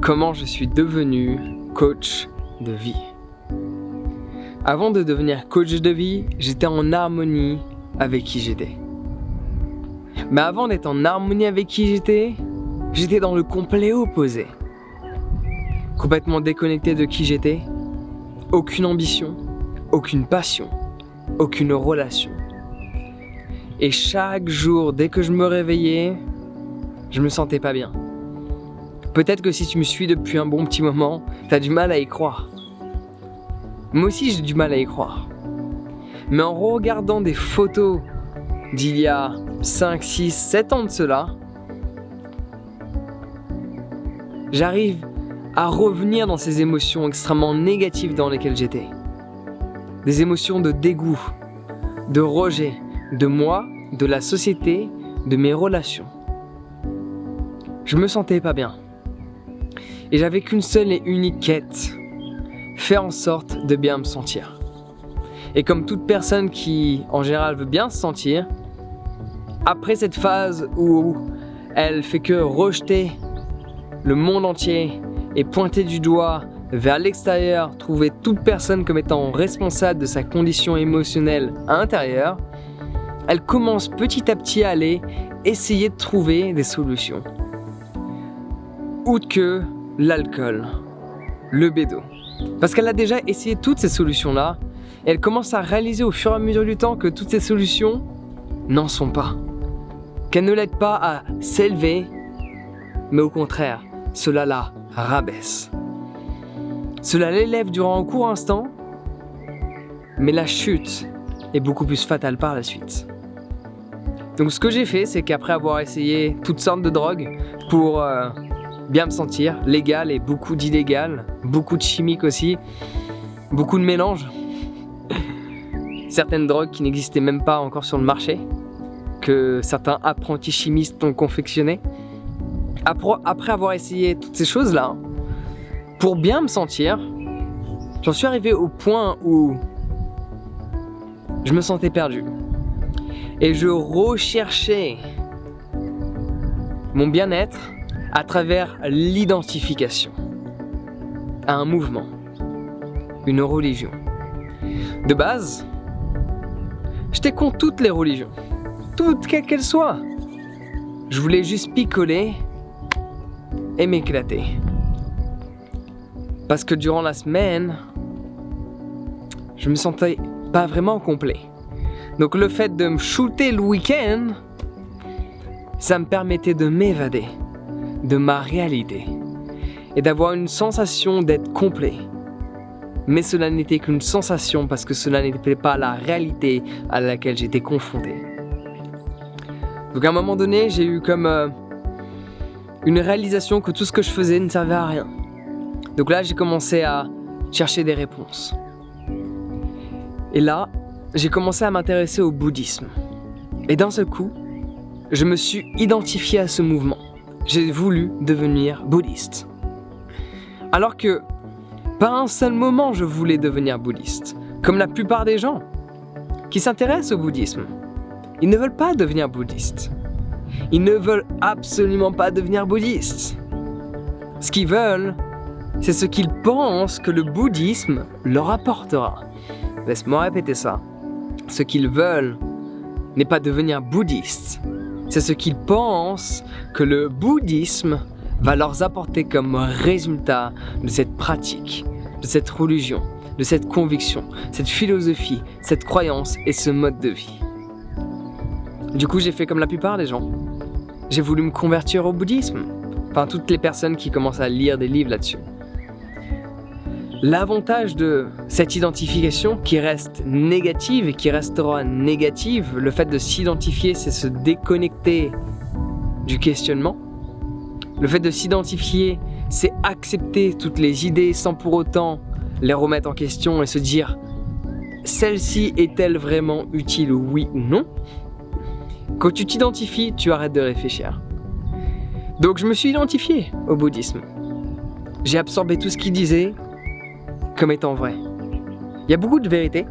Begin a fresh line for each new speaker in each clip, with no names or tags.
comment je suis devenu coach de vie. Avant de devenir coach de vie, j'étais en harmonie avec qui j'étais. Mais avant d'être en harmonie avec qui j'étais dans le complet opposé. Complètement déconnecté de qui j'étais, aucune ambition, aucune passion, aucune relation. Et chaque jour, dès que je me réveillais, je me sentais pas bien. Peut-être que si tu me suis depuis un bon petit moment, t'as du mal à y croire. Moi aussi j'ai du mal à y croire. Mais en regardant des photos d'il y a 5, 6, 7 ans de cela, j'arrive à revenir dans ces émotions extrêmement négatives dans lesquelles j'étais. Des émotions de dégoût, de rejet, de moi, de la société, de mes relations. Je me sentais pas bien. Et j'avais qu'une seule et unique quête, faire en sorte de bien me sentir. Et comme toute personne qui, en général, veut bien se sentir, après cette phase où elle fait que rejeter le monde entier et pointer du doigt vers l'extérieur, trouver toute personne comme étant responsable de sa condition émotionnelle intérieure, elle commence petit à petit à aller essayer de trouver des solutions. Outre que l'alcool, le bédo. Parce qu'elle a déjà essayé toutes ces solutions-là, et elle commence à réaliser au fur et à mesure du temps que toutes ces solutions n'en sont pas. Qu'elles ne l'aident pas à s'élever, mais au contraire, cela la rabaisse. Cela l'élève durant un court instant, mais la chute est beaucoup plus fatale par la suite. Donc ce que j'ai fait, c'est qu'après avoir essayé toutes sortes de drogues pour bien me sentir, légal et beaucoup d'illégal, beaucoup de chimiques aussi, beaucoup de mélanges, certaines drogues qui n'existaient même pas encore sur le marché, que certains apprentis chimistes ont confectionné. Après avoir essayé toutes ces choses-là, pour bien me sentir, j'en suis arrivé au point où je me sentais perdu. Et je recherchais mon bien-être à travers l'identification à un mouvement, une religion. De base, j'étais contre toutes les religions, toutes quelles qu'elles soient. Je voulais juste picoler et m'éclater. Parce que durant la semaine, je me sentais pas vraiment complet. Donc le fait de me shooter le week-end, ça me permettait de m'évader de ma réalité et d'avoir une sensation d'être complet. Mais cela n'était qu'une sensation parce que cela n'était pas la réalité à laquelle j'étais confronté. Donc à un moment donné, j'ai eu comme une réalisation que tout ce que je faisais ne servait à rien. Donc là, j'ai commencé à chercher des réponses. Et là, j'ai commencé à m'intéresser au bouddhisme. Et d'un seul coup, je me suis identifié à ce mouvement. J'ai voulu devenir bouddhiste. Alors que, pas un seul moment, je voulais devenir bouddhiste. Comme la plupart des gens qui s'intéressent au bouddhisme. Ils ne veulent pas devenir bouddhistes. Ils ne veulent absolument pas devenir bouddhistes. Ce qu'ils veulent, c'est ce qu'ils pensent que le bouddhisme leur apportera. Laisse-moi répéter ça. Ce qu'ils veulent n'est pas devenir bouddhistes. C'est ce qu'ils pensent que le bouddhisme va leur apporter comme résultat de cette pratique, de cette religion, de cette conviction, cette philosophie, cette croyance et ce mode de vie. Du coup, j'ai fait comme la plupart des gens. J'ai voulu me convertir au bouddhisme. Enfin, toutes les personnes qui commencent à lire des livres là-dessus. L'avantage de cette identification qui reste négative et qui restera négative, le fait de s'identifier, c'est se déconnecter du questionnement. Le fait de s'identifier, c'est accepter toutes les idées sans pour autant les remettre en question et se dire « celle-ci est-elle vraiment utile, oui ou non ?» Quand tu t'identifies, tu arrêtes de réfléchir. Donc je me suis identifié au bouddhisme. J'ai absorbé tout ce qu'il disait comme étant vrai. Il y a beaucoup de vérité,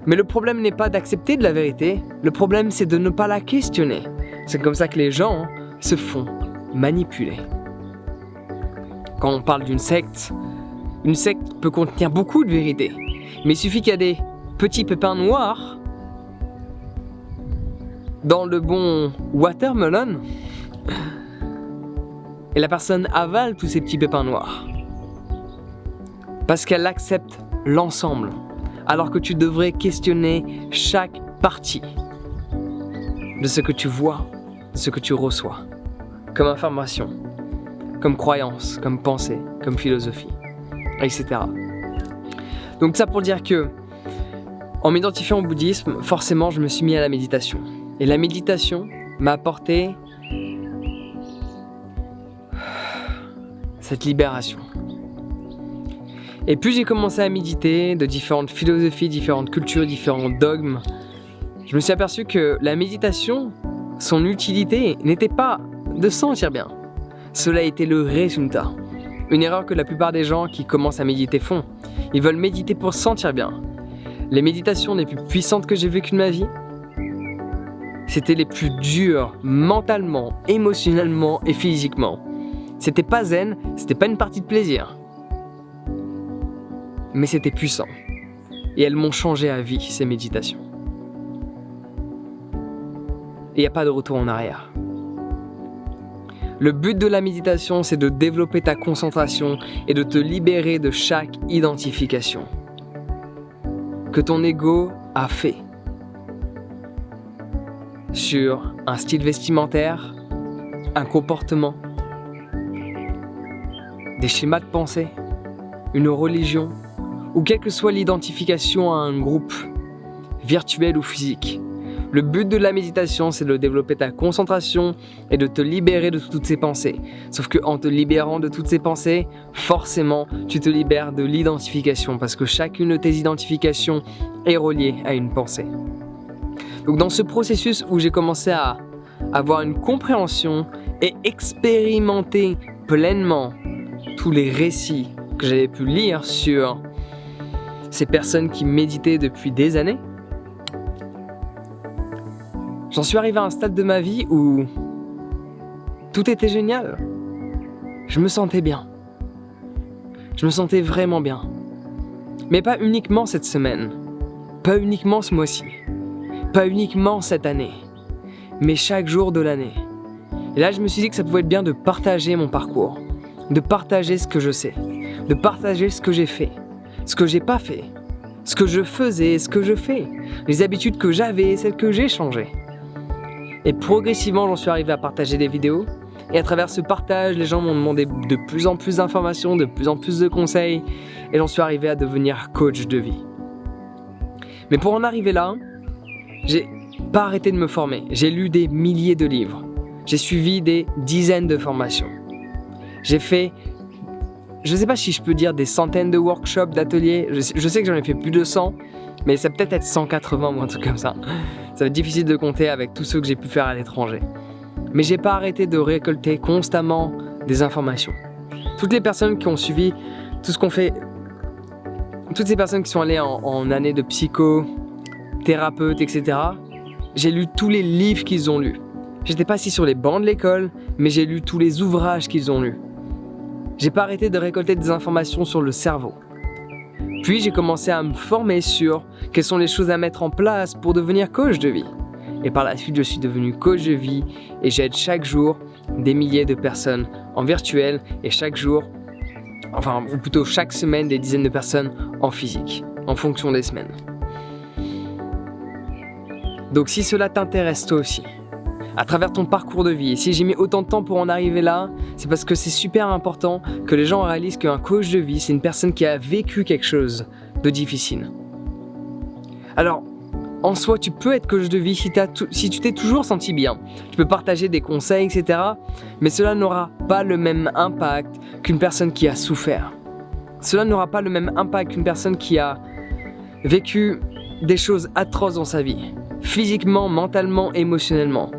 mais le problème n'est pas d'accepter de la vérité, le problème c'est de ne pas la questionner. C'est comme ça que les gens se font manipuler. quand on parle d'une secte, une secte peut contenir beaucoup de vérité. Mais il suffit qu'il y a des petits pépins noirs dans le bon watermelon et la personne avale tous ces petits pépins noirs. Parce qu'elle accepte l'ensemble. Alors que tu devrais questionner chaque partie de ce que tu vois, de ce que tu reçois, comme information, comme croyance, comme pensée, comme philosophie, etc. Donc ça pour dire que, en m'identifiant au bouddhisme, forcément je me suis mis à la méditation. Et la méditation m'a apporté cette libération. Et plus j'ai commencé à méditer de différentes philosophies, différentes cultures, différents dogmes, je me suis aperçu que la méditation, son utilité n'était pas de se sentir bien. Cela était le résultat. Une erreur que la plupart des gens qui commencent à méditer font. Ils veulent méditer pour se sentir bien. Les méditations les plus puissantes que j'ai vécues de ma vie, c'était les plus dures mentalement, émotionnellement et physiquement. C'était pas zen, c'était pas une partie de plaisir. Mais c'était puissant. Et elles m'ont changé à vie, ces méditations. Et il n'y a pas de retour en arrière. Le but de la méditation, c'est de développer ta concentration et de te libérer de chaque identification que ton ego a fait sur un style vestimentaire, un comportement, des schémas de pensée, une religion, ou quelle que soit l'identification à un groupe, virtuel ou physique. Le but de la méditation, c'est de développer ta concentration et de te libérer de toutes ces pensées. Sauf qu'en te libérant de toutes ces pensées, forcément, tu te libères de l'identification parce que chacune de tes identifications est reliée à une pensée. Donc dans ce processus où j'ai commencé à avoir une compréhension et expérimenter pleinement tous les récits que j'avais pu lire sur ces personnes qui méditaient depuis des années, j'en suis arrivé à un stade de ma vie où tout était génial. Je me sentais bien. Je me sentais vraiment bien. Mais pas uniquement cette semaine, pas uniquement ce mois-ci, pas uniquement cette année, mais chaque jour de l'année. Et là, je me suis dit que ça pouvait être bien de partager mon parcours, de partager ce que je sais, de partager ce que j'ai fait, ce que j'ai pas fait, ce que je faisais, ce que je fais, les habitudes que j'avais et celles que j'ai changées. Et progressivement, j'en suis arrivé à partager des vidéos. Et à travers ce partage, les gens m'ont demandé de plus en plus d'informations, de plus en plus de conseils. Et j'en suis arrivé à devenir coach de vie. Mais pour en arriver là, j'ai pas arrêté de me former. J'ai lu des milliers de livres. J'ai suivi des dizaines de formations. J'ai fait, je sais pas si je peux dire des centaines de workshops, d'ateliers. Je sais que j'en ai fait plus de 100, mais ça peut peut-être être 180 ou un truc comme ça. Ça va être difficile de compter avec tous ceux que j'ai pu faire à l'étranger. Mais j'ai pas arrêté de récolter constamment des informations. Toutes les personnes qui ont suivi tout ce qu'on fait, toutes ces personnes qui sont allées en année de psycho, thérapeute, etc., j'ai lu tous les livres qu'ils ont lus. J'étais pas assis sur les bancs de l'école, mais j'ai lu tous les ouvrages qu'ils ont lus. J'ai pas arrêté de récolter des informations sur le cerveau. Puis j'ai commencé à me former sur quelles sont les choses à mettre en place pour devenir coach de vie. Et par la suite, je suis devenu coach de vie et j'aide chaque jour des milliers de personnes en virtuel et chaque jour, ou plutôt chaque semaine, des dizaines de personnes en physique, en fonction des semaines. Donc si cela t'intéresse toi aussi, à travers ton parcours de vie, et si j'ai mis autant de temps pour en arriver là, c'est parce que c'est super important que les gens réalisent qu'un coach de vie, c'est une personne qui a vécu quelque chose de difficile. Alors, en soi, tu peux être coach de vie si tu t'es toujours senti bien. Tu peux partager des conseils, etc. Mais cela n'aura pas le même impact qu'une personne qui a souffert. Cela n'aura pas le même impact qu'une personne qui a vécu des choses atroces dans sa vie, physiquement, mentalement, émotionnellement.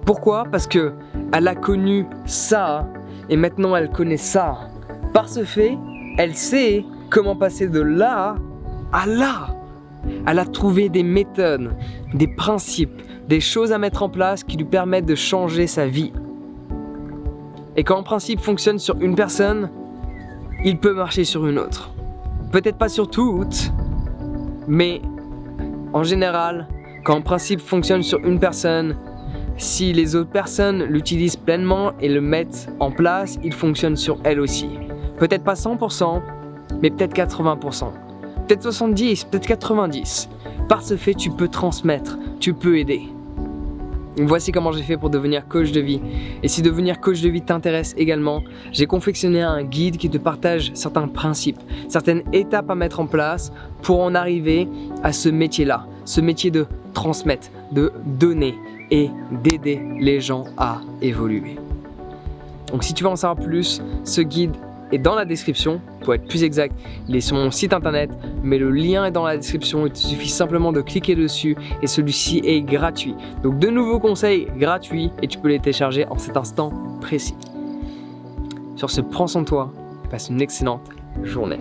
Pourquoi ? Parce que elle a connu ça et maintenant elle connaît ça. Par ce fait, elle sait comment passer de là à là. Elle a trouvé des méthodes, des principes, des choses à mettre en place qui lui permettent de changer sa vie. Et quand un principe fonctionne sur une personne, il peut marcher sur une autre. Peut-être pas sur toutes, mais en général, quand un principe fonctionne sur une personne, si les autres personnes l'utilisent pleinement et le mettent en place, il fonctionne sur elles aussi. Peut-être pas 100%, mais peut-être 80%. Peut-être 70, peut-être 90. Par ce fait, tu peux transmettre, tu peux aider. Voici comment j'ai fait pour devenir coach de vie. Et si devenir coach de vie t'intéresse également, j'ai confectionné un guide qui te partage certains principes, certaines étapes à mettre en place pour en arriver à ce métier-là. Ce métier de transmettre, de donner et d'aider les gens à évoluer. Donc si tu veux en savoir plus, ce guide est dans la description. Pour être plus exact, il est sur mon site internet, mais le lien est dans la description. Il te suffit simplement de cliquer dessus et celui-ci est gratuit. Donc de nouveaux conseils gratuits et tu peux les télécharger en cet instant précis. Sur ce, prends soin de toi et passe une excellente journée.